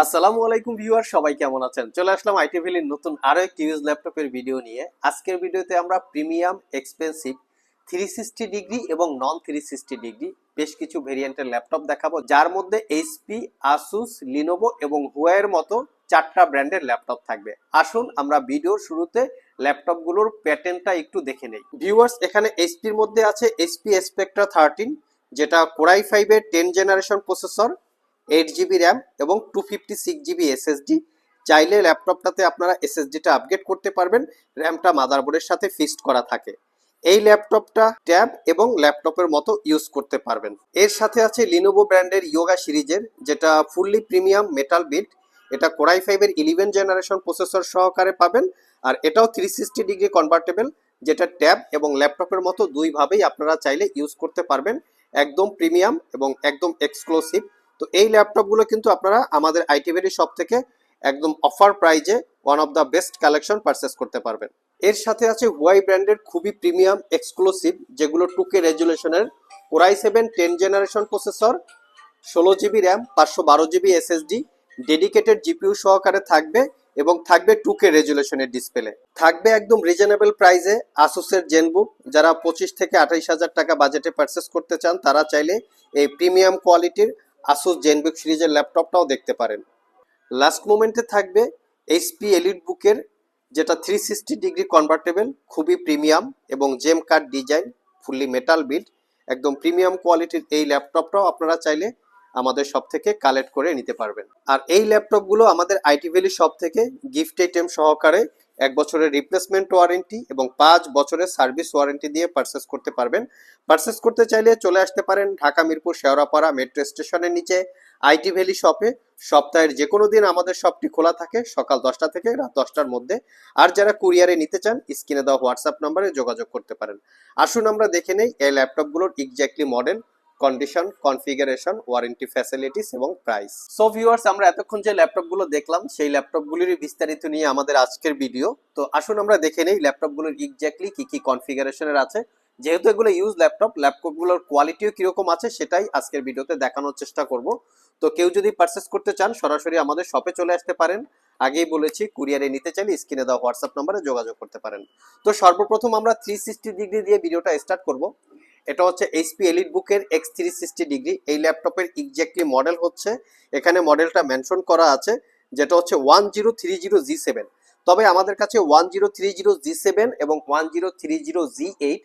আসসালামু আলাইকুম ভিউয়ার, সবাই কেমন আছেন? চলে আসলাম আইটি ভ্যালির নতুন আরো একটি ইউজ ল্যাপটপের ভিডিও নিয়ে। আজকের ভিডিওতে আমরা প্রিমিয়াম, এক্সপেন্সিভ, 360 ডিগ্রি এবং নন 360 ডিগ্রি বেশ কিছু ভেরিয়েন্টের ল্যাপটপ দেখাবো, যার মধ্যে এইচপি, আসুস, লিনোভো এবং হুয়াইয়ের মতো চারটা ব্র্যান্ডের ল্যাপটপ থাকবে। আসুন আমরা ভিডিওর শুরুতে ল্যাপটপগুলোর প্যাটার্নটা একটু দেখে নেই। ভিউয়ার্স, এখানে এইচপির মধ্যে আছে এইচপি স্পেকট্রা 13, যেটা কোরাই 5 এর 10 জেনারেশন প্রসেসর, 8 জিবি র্যাম এবং 256 জিবি এসএসডি। চাইলে ল্যাপটপটাতে আপনারা এসএসডিটা আপগ্রেড করতে পারবেন, র্যামটা মাদারবোর্ডের সাথে ফিক্সড করা থাকে। এই ল্যাপটপটা ট্যাব এবং ল্যাপটপের মতো ইউজ করতে পারবেন। এর সাথে আছে লিনোভো ব্র্যান্ডের ইয়োগা সিরিজের, যেটা ফুললি প্রিমিয়াম মেটাল বিল্ড। এটা কোরাই 5 এর 11 জেনারেশন প্রসেসর সহকারে পাবেন, আর এটাও 360 ডিগ্রি কনভার্টেবল, যেটা ট্যাব এবং ল্যাপটপের মতো দুইভাবেই আপনারা চাইলে ইউজ করতে পারবেন। একদম প্রিমিয়াম এবং একদম এক্সক্লুসিভ। তো এই ল্যাপটপগুলো কিন্তু আপনারা আমাদের আইটি ভ্যালি শপ থেকে একদম অফার প্রাইজে one of the best collection purchase করতে পারবেন। এর সাথে আছে হুয়াই ব্র্যান্ডের খুবই প্রিমিয়াম এক্সক্লুসিভ, যেগুলো 2K রেজুলেশনের core i 7 10 generation processor, 16 GB RAM, 512 GB SSD, dedicated GPU সহকারে থাকবে এবং থাকবে 2K রেজুলেশনের ডিসপ্লে। থাকবে একদম রিজনেবল প্রাইসে আসুসের জেনবুক। যারা 25 থেকে 28 হাজার টাকা বাজেটে পারচেস করতে চান, তারা চাইলে এই প্রিমিয়াম কোয়ালিটির আসুস জেনবুক সিরিজের ল্যাপটপটাও দেখতে পারেন। লাস্ট মোমেন্টে থাকবে এইচপি এলিট বুকের, যেটা 360 ডিগ্রি কনভার্টেবল, খুবই প্রিমিয়াম এবং gem cut design, fully metal build, একদম প্রিমিয়াম কোয়ালিটির এই ল্যাপটপটাও আপনারা চাইলে আমাদের শপ থেকে কালেক্ট করে নিতে পারবেন। আর এই ল্যাপটপগুলো আমাদের আইটি ভ্যালি শপ থেকে গিফট আইটেম সহকারে 1 বছরের রিপ্লেসমেন্ট ওয়ারেন্টি এবং 5 বছরের সার্ভিস ওয়ারেন্টি দিয়ে পারচেস করতে পারবেন। পারচেস করতে চাইলে চলে আসতে পারেন ঢাকা মিরপুর শেওড়াপাড়া মেট্রো স্টেশনের নিচে আইটি ভ্যালি শপে। সপ্তাহের যে কোনো দিন আমাদের শপটি খোলা থাকে সকাল 10টা থেকে রাত 10টার মধ্যে। আর যারা কুরিয়ারে নিতে চান, স্ক্রিনে দেওয়া হোয়াটসঅ্যাপ নম্বরে যোগাযোগ করতে পারেন। আসুন আমরা দেখে নেই এই ল্যাপটপগুলোর exactly model, condition, configuration, warranty facilities এবং প্রাইস। সো ভিউয়ার্স, আমরা এতক্ষণ যে ল্যাপটপগুলো দেখলাম সেই ল্যাপটপগুলির বিস্তারিত নিয়ে আমাদের আজকের ভিডিও। তো আসুন আমরা দেখে নেই ল্যাপটপগুলোর এক্স্যাক্টলি কি কি কনফিগারেশনের আছে। যেহেতু এগুলো ইউজ ল্যাপটপ, ল্যাপটপগুলোর কোয়ালিটিও কিরকম আছে সেটাই আজকের ভিডিওতে দেখানোর চেষ্টা করব। তো কেউ যদি পারচেস করতে চান, সরাসরি আমাদের শপে চলে আসতে পারেন। আগেই বলেছি, কুরিয়ারে নিতে চাইলে স্ক্রিনে দেওয়া হোয়াটসঅ্যাপ নম্বরে যোগাযোগ করতে পারেন। তো সর্বপ্রথম আমরা 360 ডিগ্রি দিয়ে ভিডিওটা স্টার্ট করব। এটা হচ্ছে এইচপি এলিট বুকের X360 ডিগ্রি। এই ল্যাপটপের এক্স্যাক্টলি মডেল হচ্ছে, এখানে মডেলটা মেনশন করা আছে, যেটা হচ্ছে 1030G7। তবে আমাদের কাছে 1030G7 এবং 1030G8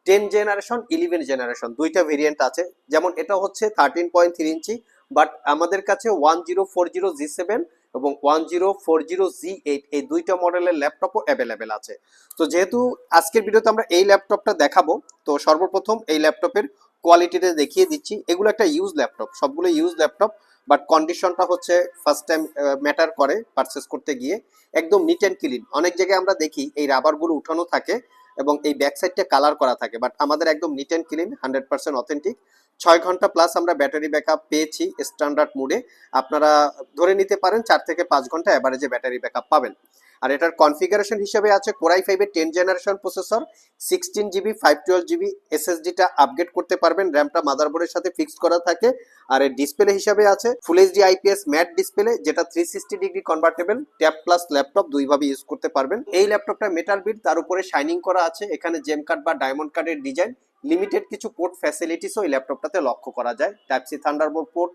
10 জেনারেশন, 11 জেনারেশন দুইটা ভেরিয়েন্ট আছে। যেমন এটা হচ্ছে 13.3 ইঞ্চি, বাট আমাদের কাছে 1040G7 এবং 1040G8 এই দুইটা মডেলের ল্যাপটপও অ্যাভেলেবেল আছে। তো যেহেতু আজকের ভিডিওতে আমরা এই ল্যাপটপটা দেখাবো, তো সর্বপ্রথম এই ল্যাপটপের কোয়ালিটিটা দেখিয়ে দিচ্ছি। এগুলো একটা ইউজ ল্যাপটপ, সবগুলো ইউজ ল্যাপটপ, বাট কন্ডিশনটা হচ্ছে ফার্স্ট টাইম ম্যাটার করে পারচেস করতে গিয়ে। একদম নিট অ্যান্ড ক্লিন। অনেক জায়গায় আমরা দেখি এই রাবারগুলো উঠানো থাকে এবং এই ব্যাক সাইডটা কালার করা থাকে, বাট আমাদের একদম নিট অ্যান্ড ক্লিন, 100% অথেন্টিক। 6 ঘন্টা প্লাস আমরা ব্যাটারি ব্যাকআপ পেয়েছি স্ট্যান্ডার্ড মোডে। আপনারা ধরে নিতে পারেন 4 থেকে 5 ঘন্টা অ্যাভারেজে ব্যাটারি ব্যাকআপ পাবেন। আর এটার কনফিগারেশন হিসেবে আছে কোরাই 5 এর 10 জেনারেশন প্রসেসর, 16 জিবি 512 জিবি এসএসডিটা আপগ্রেড করতে পারবেন, র্যামটা মাদারবোর্ডের সাথে ফিক্সড করা থাকে। আর এর ডিসপ্লে হিসাবে আছে ফুল এইচডি আইপিএস ম্যাট ডিসপ্লে, যেটা 360 degree convertible, tab plus laptop দুইভাবে ইউজ করতে পারবেন। এই ল্যাপটপটা মেটাল বিল্ড, তার উপরে শাইনিং করা আছে। এখানে জেম কাট বা ডায়মন্ড কাটের ডিজাইন। লিমিটেড কিছু পোর্ট ফ্যাসিলিটিসও এই ল্যাপটপটাতে লক্ষ্য করা যায়। Type C thunderbolt port,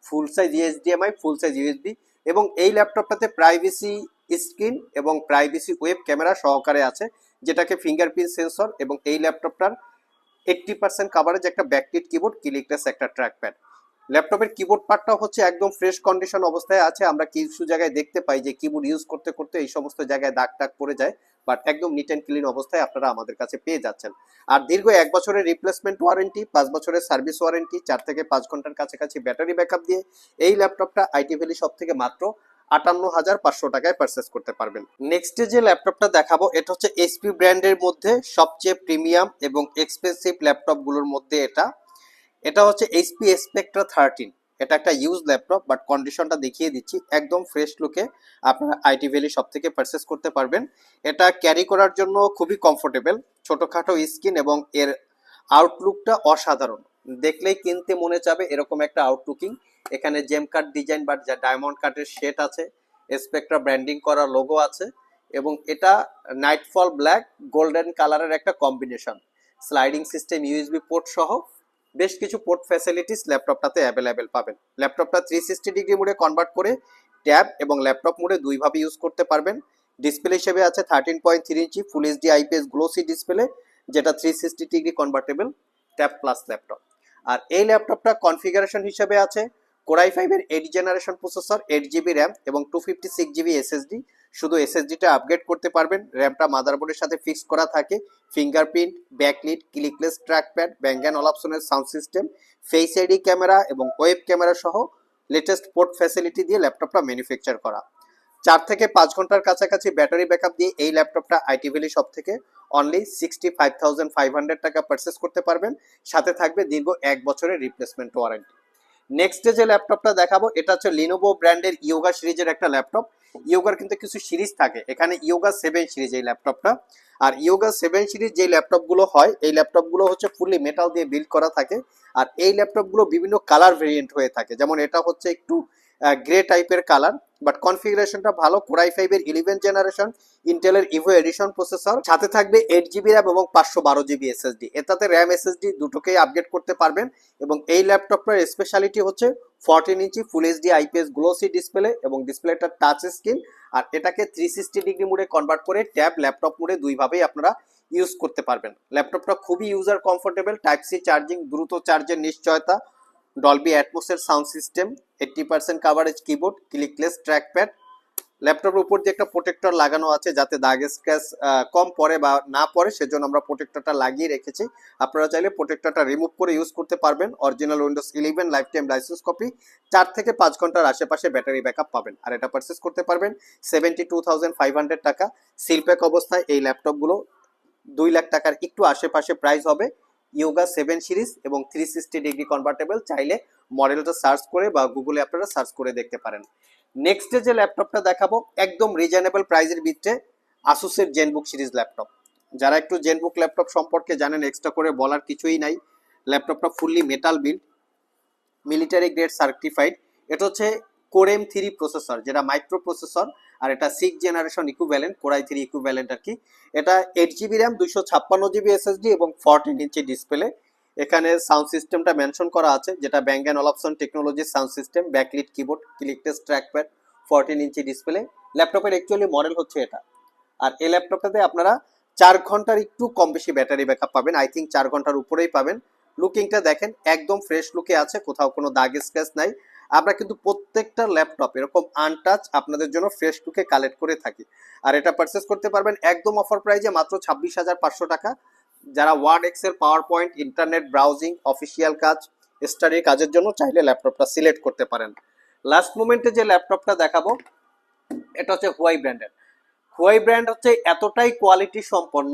full size HDMI, full size USB, এবং এই ল্যাপটপটাতে প্রাইভেসি স্ক্রিন এবং প্রাইভেসি ওয়েব ক্যামেরা সহকারে আছে, যেটাকে ফিঙ্গারপ্রিন্ট সেন্সর, এবং এই ল্যাপটপটার 80% কাভারেজ একটা ব্যাকলিট কিবোর্ড, ক্লিকলেস একটা ট্র্যাকপ্যাড। ল্যাপটপের কিবোর্ড পার্টটা হচ্ছে একদম ফ্রেশ কন্ডিশন অবস্থায় আছে। আমরা কিছু জায়গায় দেখতে পাই যে কিবোর্ড ইউজ করতে করতে এই সমস্ত জায়গায় দাগ টাগ পড়ে যায়, বাট একদম নিট অ্যান্ড ক্লিন অবস্থায় আপনারা আমাদের কাছে পেয়ে যাচ্ছেন। আর দীর্ঘ 1 বছরের রিপ্লেসমেন্ট ওয়ারেন্টি, 5 বছরের সার্ভিস ওয়ারেন্টি, 4 থেকে 5 ঘন্টার কাছাকাছি ব্যাটারি ব্যাকআপ দিয়ে এই ল্যাপটপটা আইটি ভ্যালি শপ থেকে মাত্র 58,500 টাকায় পারচেস করতে পারবেন। নেক্সট যে ল্যাপটপটা দেখাবো, এটা হচ্ছে এইচপি ব্র্যান্ডের মধ্যে সবচেয়ে প্রিমিয়াম এবং এক্সপেন্সিভ ল্যাপটপগুলোর মধ্যে এটা। এটা হচ্ছে এইচপি স্পেকট্রা 13। এটা একটা ইউজ ল্যাপটপ, বাট কন্ডিশনটা দেখিয়ে দিচ্ছি, একদম ফ্রেশ লুকে আপনারা আইটি ভ্যালি শপ থেকে পারচেস করতে পারবেন। এটা ক্যারি করার জন্য খুবই কমফোর্টেবল, ছোটখাটো স্ক্রিন এবং এর আউটলুকটা অসাধারণ। দেখলেই কিনতে মনে চাবে এরকম একটা আউটলুকিং। এখানে জেম কাট ডিজাইন বা ডায়মন্ড কাটের শেড আছে, স্পেকট্রা ব্র্যান্ডিং করা লোগো আছে, এবং এটা নাইটফল ব্ল্যাক গোল্ডেন কালারের একটা combination. Sliding system, USB port সহ বেশ কিছু পোর্ট ফ্যাসিলিটিস ল্যাপটপটাতে অ্যাভেলেবেল পাবেন। ল্যাপটপটা 360 ডিগ্রি মোডে কনভার্ট করে ট্যাব এবং ল্যাপটপ মোডে দুইভাবে ইউজ করতে পারবেন। ডিসপ্লে হিসেবে আছে 13.3 inch full HD IPS glossy display, যেটা 360 degree convertible tab plus laptop. আর এই ল্যাপটপটা কনফিগারেশন হিসেবে আছে কোরাই 5 এর 8 জেনারেশন প্রসেসর, 8 জিবি র্যাম এবং 256 জিবি এসএসডি। শুধু এসএসডিটা আপগ্রেড করতে পারবেন, র্যামটা মাদারবোর্ডের সাথে ফিক্স করা থাকে। Fingerprint, backlit, clickless trackpad, Bang and অলাপসনের sound system, face ID camera এবং ওয়েব ক্যামেরা সহ লেটেস্ট পোর্ট ফ্যাসিলিটি দিয়ে ল্যাপটপটা ম্যানুফ্যাকচার করা। 4 থেকে 5 ঘন্টার কাছাকাছি ব্যাটারি ব্যাকআপ দিয়ে এই ল্যাপটপটা আইটি ভ্যালি শপ থেকে অনলি 65,500 টাকা পারচেস করতে পারবেন। সাথে থাকবে দীর্ঘ 1 বছরের রিপ্লেসমেন্ট ওয়ারেন্টি। নেক্সট যে ল্যাপটপটা দেখাবো এটা হচ্ছে লিনোভো ব্র্যান্ডের ইয়োগা সিরিজের একটা ল্যাপটপ। ইয়োগার কিন্তু কিছু সিরিজ থাকে, এখানে ইয়োগা 7 সিরিজ এই ল্যাপটপটা। আর ইয়োগা 7 সিরিজ যে ল্যাপটপগুলো হয়, এই ল্যাপটপগুলো হচ্ছে ফুললি মেটাল দিয়ে বিল্ড করা থাকে। আর এই ল্যাপটপগুলো বিভিন্ন কালার ভেরিয়েন্ট হয়ে থাকে, যেমন এটা হচ্ছে একটু গ্রে টাইপের কালার, বাট কনফিগারেশনটা ভালো। কোরাই 5 এর 11 জেনারেশন ইন্টেলের ইভো এডিশন প্রসেসর, সাথে থাকবে 8 জিবি র্যাম এবং 512 জিবি এসএসডি। এটাতে র্যাম এসএসডি দুটোকেই আপগ্রেড করতে পারবেন। এবং এই ল্যাপটপটার স্পেশালিটি হচ্ছে 14 inch full HD IPS glossy display এবং ডিসপ্লেটা টাচ স্ক্রিন। আর এটাকে 360 ডিগ্রি মোডে কনভার্ট করে ট্যাব ল্যাপটপ মোডে দুইভাবেই আপনারা ইউজ করতে পারবেন। ল্যাপটপটা খুবই user comfortable, type C charging, দ্রুত চার্জের নিশ্চয়তা, ডলবি অ্যাটমসের sound system, 80% coverage keyboard, clickless trackpad. ল্যাপটপের উপর যে একটা প্রোটেক্টর লাগানো আছে যাতে দাগ স্ক্র্যাচ কম পড়ে বা না পড়ে, সেজন্য আমরা প্রোটেক্টরটা লাগিয়ে রেখেছি। আপনারা চাইলে প্রোটেক্টরটা রিমুভ করে ইউজ করতে পারবেন। Original Windows 11 life time licence copy, 4 থেকে 5 ঘন্টার আশেপাশে ব্যাটারি ব্যাকআপ পাবেন। আর এটা পারচেস করতে পারবেন 72,500 টাকা। সিলপ্যাক অবস্থায় এই ল্যাপটপগুলো 2 লাখ টাকার একটু আশেপাশে প্রাইস হবে। ইয়োগা 7 সিরিজ এবং 360 ডিগ্রি কনভার্টেবল, চাইলে মডেলটা সার্চ করে বা গুগলে আপনারা সার্চ করে দেখতে পারেন। নেক্সট যে ল্যাপটপটা দেখাবো একদম রিজনেবল প্রাইসের ভিতরে আসুসের জেনবুক সিরিজ ল্যাপটপ। যারা একটু জেনবুক ল্যাপটপ সম্পর্কে জানেন, এক্সট্রা করে বলার কিছুই নাই। ল্যাপটপটা fully metal build, military grade certified. এটা হচ্ছে কোর এম 3 প্রসেসর, যেটা মাইক্রো প্রসেসর। আর এটা 6 জেনারেশন ইকুইভ্যালেন্ট, কোরাই 3 ইকুইভ্যালেন্ট আর কি। এটা 8 জিবি র্যাম, 256 জিবি এসএসডি এবং 14 ইঞ্চি ডিসপ্লে। এখানে সাউন্ড সিস্টেমটা মেনশন করা আছে, যেটা ব্যাঙ্গান অলাপসন টেকনোলজির sound system, backlit keyboard, clickless trackpad, 14 inch display. ল্যাপটপের অ্যাকচুয়ালি মডেল হচ্ছে এটা। আর এই ল্যাপটপটাতে আপনারা 4 ঘন্টার একটু কম বেশি ব্যাটারি ব্যাকআপ পাবেন, আই থিঙ্ক 4 ঘন্টার উপরেই পাবেন। লুকিংটা দেখেন একদম ফ্রেশ লুকে আছে, কোথাও কোনো দাগ স্ক্র্যাচ নাই। আমরা কিন্তু প্রত্যেকটা ল্যাপটপ এরকম আনটাচ আপনাদের জন্য ফ্রেশ লুকে কালেক্ট করে থাকি। আর এটা পারচেস করতে পারবেন একদম অফার প্রাইজে মাত্র 26,500 টাকা। যারা Word, Excel, PowerPoint, internet browsing, official কাজ, স্টাডির কাজের জন্য চাইলে ল্যাপটপটা সিলেক্ট করতে পারেন। লাস্ট মোমেন্টে যে ল্যাপটপটা দেখাবো এটা হচ্ছে হুয়াই ব্র্যান্ডের। হুয়াই ব্র্যান্ড হচ্ছে এতটাই কোয়ালিটি সম্পন্ন,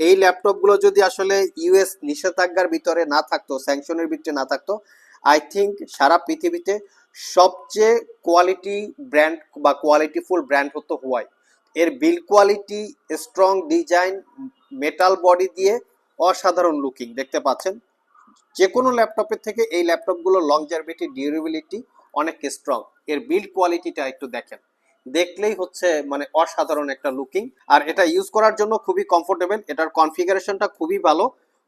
এই ল্যাপটপগুলো যদি আসলে ইউএস নিষেধাজ্ঞার ভিতরে না থাকতো, স্যাংশনের ভিতরে না থাকতো, আই থিঙ্ক সারা পৃথিবীতে সবচেয়ে কোয়ালিটি ব্র্যান্ড বা কোয়ালিটিফুল ব্র্যান্ড হতো হুয়াই। এর build quality, strong design, metal body দিয়ে অসাধারণ লুকিং দেখতে পাচ্ছেন। যে কোনো ল্যাপটপের থেকে এই ল্যাপটপগুলো লংজারভিটি, ডিউরেবিলিটি অনেক স্ট্রং। এর বিল্ড কোয়ালিটিটা একটু দেখেন, দেখলেই হচ্ছে মানে অসাধারণ একটা লুকিং। আর এটা ইউজ করার জন্য খুবই কমফোর্টেবল, এটার কনফিগারেশনটা খুবই ভালো।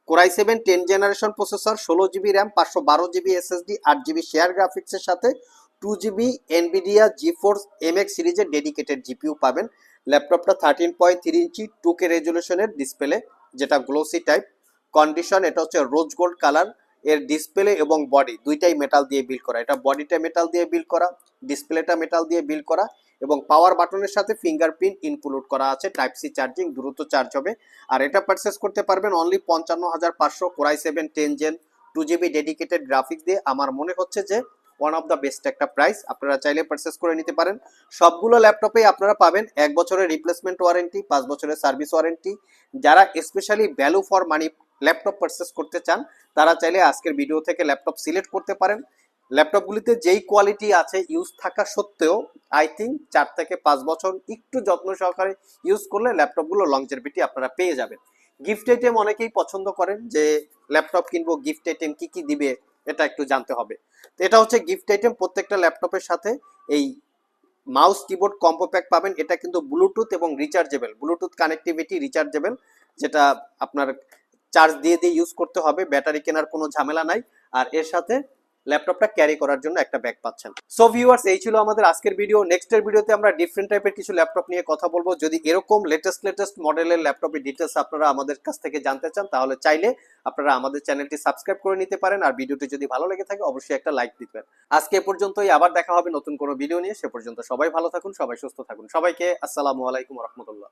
Core i 7 10 generation processor, 16 GB RAM, 512 GB SSD, 8 GB share গ্রাফিক্সের সাথে 2 জিবি এনভিডিয়া জিফোর্স এমএক্স সিরিজের ডেডিকেটেড জিপিইউ পাবেন। ল্যাপটপটা 13.3 ইঞ্চি 2K রেজুলেশনের ডিসপ্লে, যেটা গ্লোসি টাইপ। কন্ডিশন এটা হচ্ছে রোজ গোল্ড কালার। এর ডিসপ্লে এবং বডি দুইটাই মেটাল দিয়ে বিল্ড করা, এটা বডিটা মেটাল দিয়ে বিল্ড করা, ডিসপ্লেটা মেটাল দিয়ে বিল্ড করা। এবং পাওয়ার বাটনের সাথে ফিঙ্গারপ্রিন্ট ইনক্লুড করা আছে, টাইপ সি চার্জিং, দ্রুত চার্জ হবে। আর এটা পারচেস করতে পারবেন only 55,500, core i 7 10 gen 2 GB dedicated graphics দিয়ে। আমার মনে হচ্ছে যে ওয়ান অফ দ্য বেস্ট একটা প্রাইস, আপনারা চাইলে পারচেস করে নিতে পারেন। সবগুলো ল্যাপটপে আপনারা পাবেন 1 বছরের রিপ্লেসমেন্ট ওয়ারেন্টি, 5 বছরের সার্ভিস ওয়ারেন্টি। যারা specially value for money laptop purchase করতে চান, তারা চাইলে আজকের ভিডিও থেকে ল্যাপটপ সিলেক্ট করতে পারেন। ল্যাপটপগুলিতে যেই কোয়ালিটি আছে ইউজ থাকা সত্ত্বেও আই থিঙ্ক 4 থেকে 5 বছর একটু যত্ন সহকারে ইউজ করলে ল্যাপটপগুলো লংজেভিটি আপনারা পেয়ে যাবেন। গিফট আইটেম অনেকেই পছন্দ করেন যে ল্যাপটপ কিনবো, গিফট আইটেম কি কি দিবে এটা একটু জানতে হবে। তো এটা হচ্ছে গিফট আইটেম। প্রত্যেকটা ল্যাপটপের সাথে এই মাউস কিবোর্ড কম্বো প্যাক পাবেন। এটা কিন্তু ব্লুটুথ এবং রিচার্জেবল, ব্লুটুথ কানেক্টিভিটি রিচার্জেবল, যেটা আপনার চার্জ দিয়ে দিয়ে ইউজ করতে হবে, ব্যাটারি কেনার কোনো ঝামেলা নাই। আর এর সাথে ল্যাপটপটা ক্যারি করার জন্য একটা ব্যাগ পাচ্ছেন। সো ভিউয়ার্স, এই ছিল আমাদের আজকের ভিডিও। নেক্সটের ভিডিওতে আমরা ডিফারেন্ট টাইপের কিছু ল্যাপটপ নিয়ে কথা বলবো। যদি এরকম লেটেস্ট মডেলের ল্যাপটপের ডিটেলস আপনারা আমাদের কাছ থেকে জানতে চান, তাহলে চাইলে আপনারা আমাদের চ্যানেলটি সাবস্ক্রাইব করে নিতে পারেন। আর ভিডিওটি যদি ভালো লেগে থাকে অবশ্যই একটা লাইক দিবেন। আজকে এ পর্যন্তই, আবার দেখা হবে নতুন কোনো ভিডিও নিয়ে। সে পর্যন্ত সবাই ভালো থাকুন, সবাই সুস্থ থাকুন। সবাইকে আসসালামু আলাইকুম রহমতুল্লাহ।